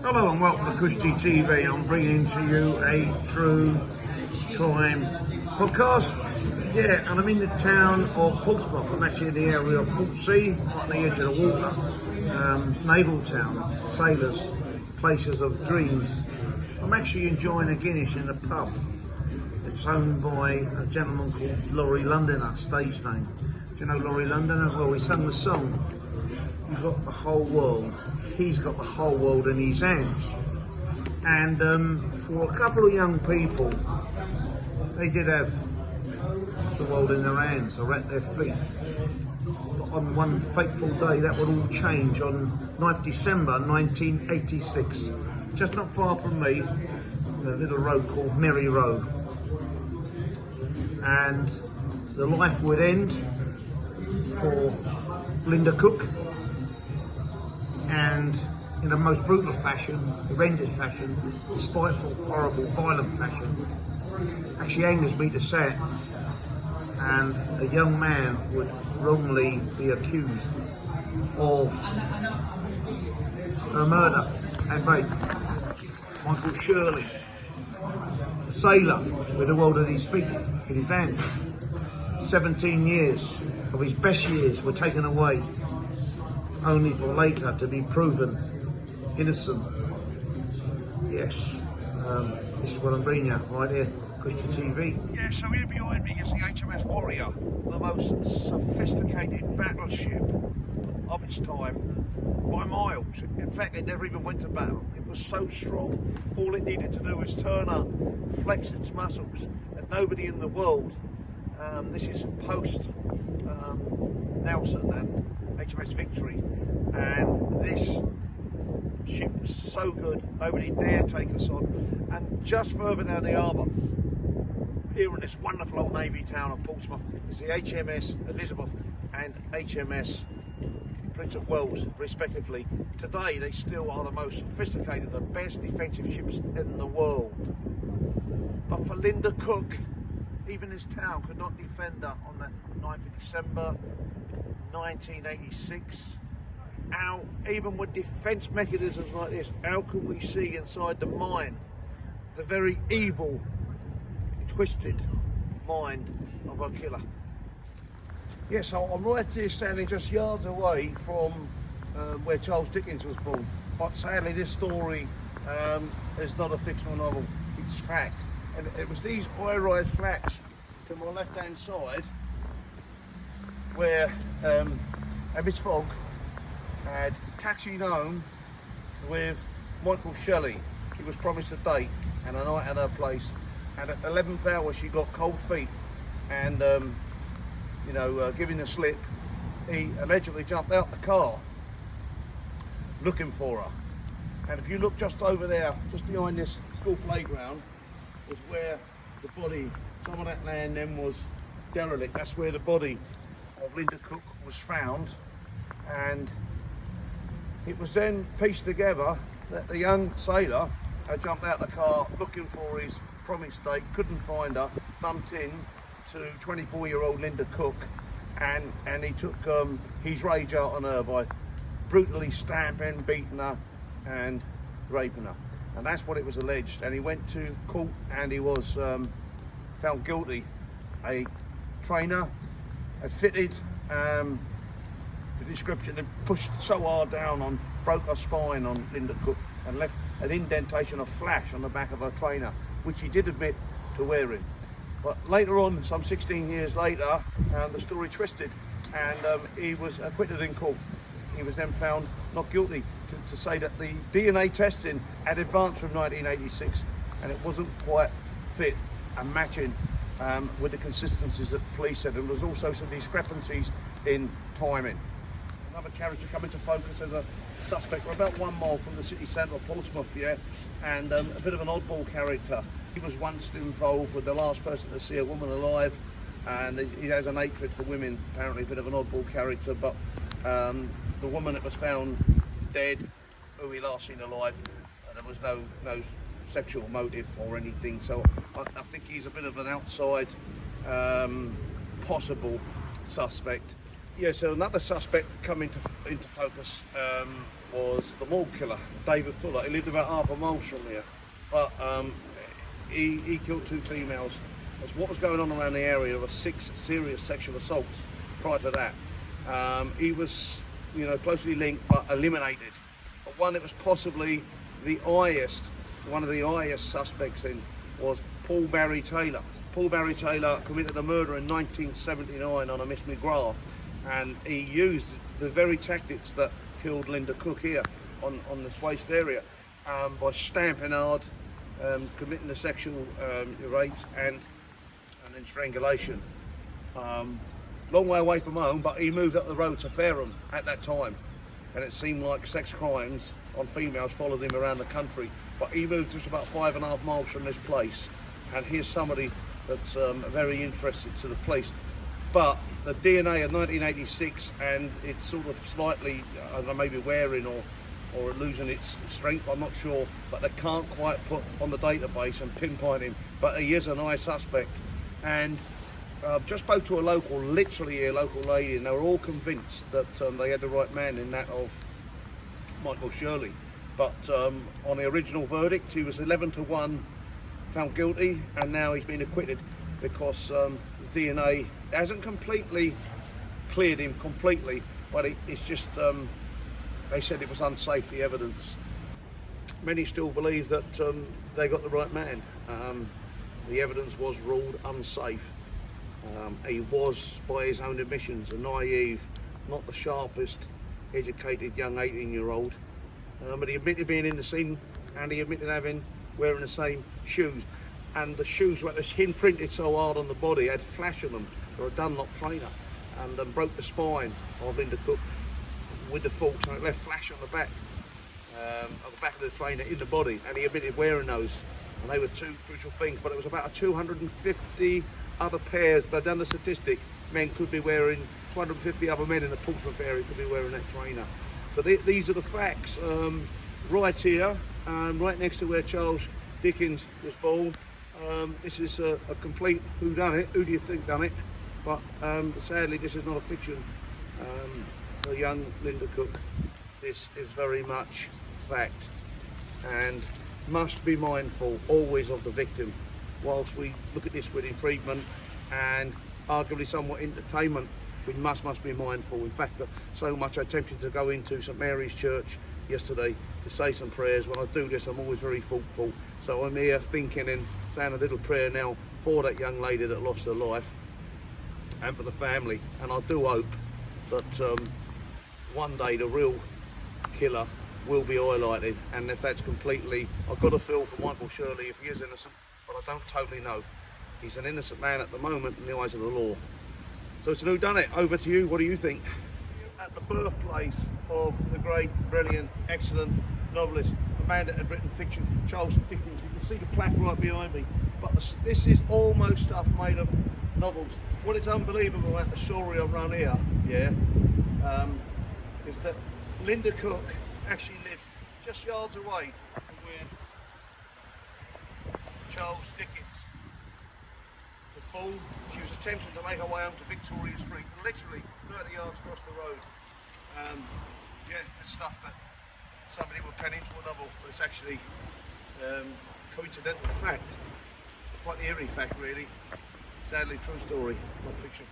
Hello and welcome to Kushti TV. I'm bringing to you a true crime podcast. Yeah, and I'm in the town of Portsmouth. I'm actually in the area of Portsea, on the edge of the water. Naval town, sailors, places of dreams. I'm actually enjoying a Guinness in a pub. It's owned by a gentleman called Laurie Londoner, stage name. Do you know Laurie Londoner? Well, he sung the song, "You've got the whole world." He's got the whole world in his hands. And for a couple of young people, they did have the world in their hands or at their feet. But on one fateful day, that would all change on 9th December 1986. Just not far from me, a little road called Merry Road. And the life would end for Linda Cook, and in a most brutal fashion, horrendous fashion, spiteful, horrible, violent fashion. Actually angers me to say it. And a young man would wrongly be accused of a murder and rape. Michael Shirley, a sailor with the world at his feet, in his hands. 17 years of his best years were taken away, only for later to be proven innocent. Yes, this is what I'm bringing you right here, Kushti TV. Yeah, so here behind me is the HMS Warrior, the most sophisticated battleship of its time by miles. In fact, it never even went to battle. It was so strong, all it needed to do was turn up, flex its muscles, and nobody in the world, this is post Nelson and HMS Victory, and this ship was so good, nobody dare take us on. And just further down the harbour, here in this wonderful old Navy town of Portsmouth, is the HMS Elizabeth and HMS Prince of Wales, respectively. Today, they still are the most sophisticated and best defensive ships in the world. But for Linda Cook, even this town could not defend her on the 9th of December 1986. How, even with defence mechanisms like this, how can we see inside the mind, the very evil, twisted mind of our killer? Yes, so I'm right here standing just yards away from where Charles Dickens was born. But sadly, this story is not a fictional novel, it's fact. And it was these high-rise flats to my left-hand side where Miss Fogg had taxied home with Michael Shelley. He was promised a date and a night at her place, and at the 11th hour she got cold feet and giving the slip, he allegedly jumped out the car looking for her. And if you look just over there, just behind this school playground, was where the body, some of that land then was derelict. That's where the body of Linda Cook was found, and it was then pieced together that the young sailor had jumped out the car looking for his promised date, couldn't find her, bumped in to 24-year-old Linda Cook, and he took his rage out on her by brutally stamping, beating her and raping her. And that's what it was alleged. And he went to court and he was found guilty. A trainer had fitted the description and pushed so hard down on, broke her spine on Linda Cook and left an indentation of flash on the back of her trainer, which he did admit to wearing. But later on, some 16 years later, the story twisted, and he was acquitted in court. He was then found not guilty, to say that the DNA testing had advanced from 1986 and it wasn't quite fit and matching with the consistencies that the police said. And there was also some discrepancies in timing. Another character come into focus as a suspect. We're about 1 mile from the city centre of Portsmouth, yeah, and a bit of an oddball character. He was once involved with the last person to see a woman alive, and he has an hatred for women, apparently a bit of an oddball character. But the woman that was found dead, who he last seen alive, there was no sexual motive or anything, so I think he's a bit of an outside possible suspect. Yeah, so another suspect come into focus was the morgue killer, David Fuller. He lived about half a mile from here, but he killed 2 females. As what was going on around the area, there were 6 serious sexual assaults prior to that. He was, you know, closely linked but eliminated. But one that was possibly one of the highest suspects in was Paul Barry Taylor. Paul Barry Taylor committed a murder in 1979 on a Miss McGrath, and he used the very tactics that killed Linda Cook here on this waste area, by stamping hard, committing the sexual rapes and then strangulation. Long way away from home, but he moved up the road to Fareham at that time, and it seemed like sex crimes on females followed him around the country. But he moved just about 5.5 miles from this place, and here's somebody that's very interested to the police. But the DNA of 1986, and it's sort of slightly, I don't know, maybe wearing or losing its strength, I'm not sure, but they can't quite put on the database and pinpoint him. But he is a nice suspect, and just spoke to a local lady, and they were all convinced that they had the right man in that of Michael Shirley. But on the original verdict, he was 11-1 found guilty, and now he's been acquitted because the DNA hasn't completely cleared him completely, but it's just they said it was unsafe, the evidence. Many still believe that they got the right man. The evidence was ruled unsafe. He was, by his own admissions, a naive, not the sharpest educated young 18-year-old, but he admitted being in the scene, and he admitted wearing the same shoes, and the shoes were imprinted so hard on the body, had flash on them. They were a Dunlop trainer, and broke the spine of Linda Cook with the forks, and it left flash on the back of the trainer in the body, and he admitted wearing those, and they were 2 crucial things. But it was about 250 other pairs. They've done the statistic, men could be wearing, 250 other men in the Portsmouth area could be wearing that trainer. So these are the facts, right here, right next to where Charles Dickens was born. This is a complete whodunit. Who do you think done it? But sadly, this is not a fiction. For young Linda Cook, this is very much fact, and must be mindful always of the victim. Whilst we look at this with intriguement and arguably somewhat entertainment, we must be mindful. In fact, so much I attempted to go into St Mary's Church yesterday to say some prayers. When I do this, I'm always very thoughtful. So I'm here thinking and saying a little prayer now for that young lady that lost her life, and for the family. And I do hope that one day the real killer will be highlighted, and if that's completely, I've got a feel for Michael Shirley if he is innocent, but I don't totally know. He's an innocent man at the moment in the eyes of the law. So it's a whodunit. Over to you. What do you think? At the birthplace of the great, brilliant, excellent novelist, a man that had written fiction, Charles Dickens. You can see the plaque right behind me. But this is almost stuff made of novels. What is unbelievable about the story I run here, is that Linda Cook actually lived just yards away from where Charles Dickens was born. She was attempting to make her way home to Victoria Street, literally 30 yards across the road. It's stuff that somebody would pen into a novel, but it's actually coincidental fact. Quite the eerie fact, really. Sadly, true story, not fiction.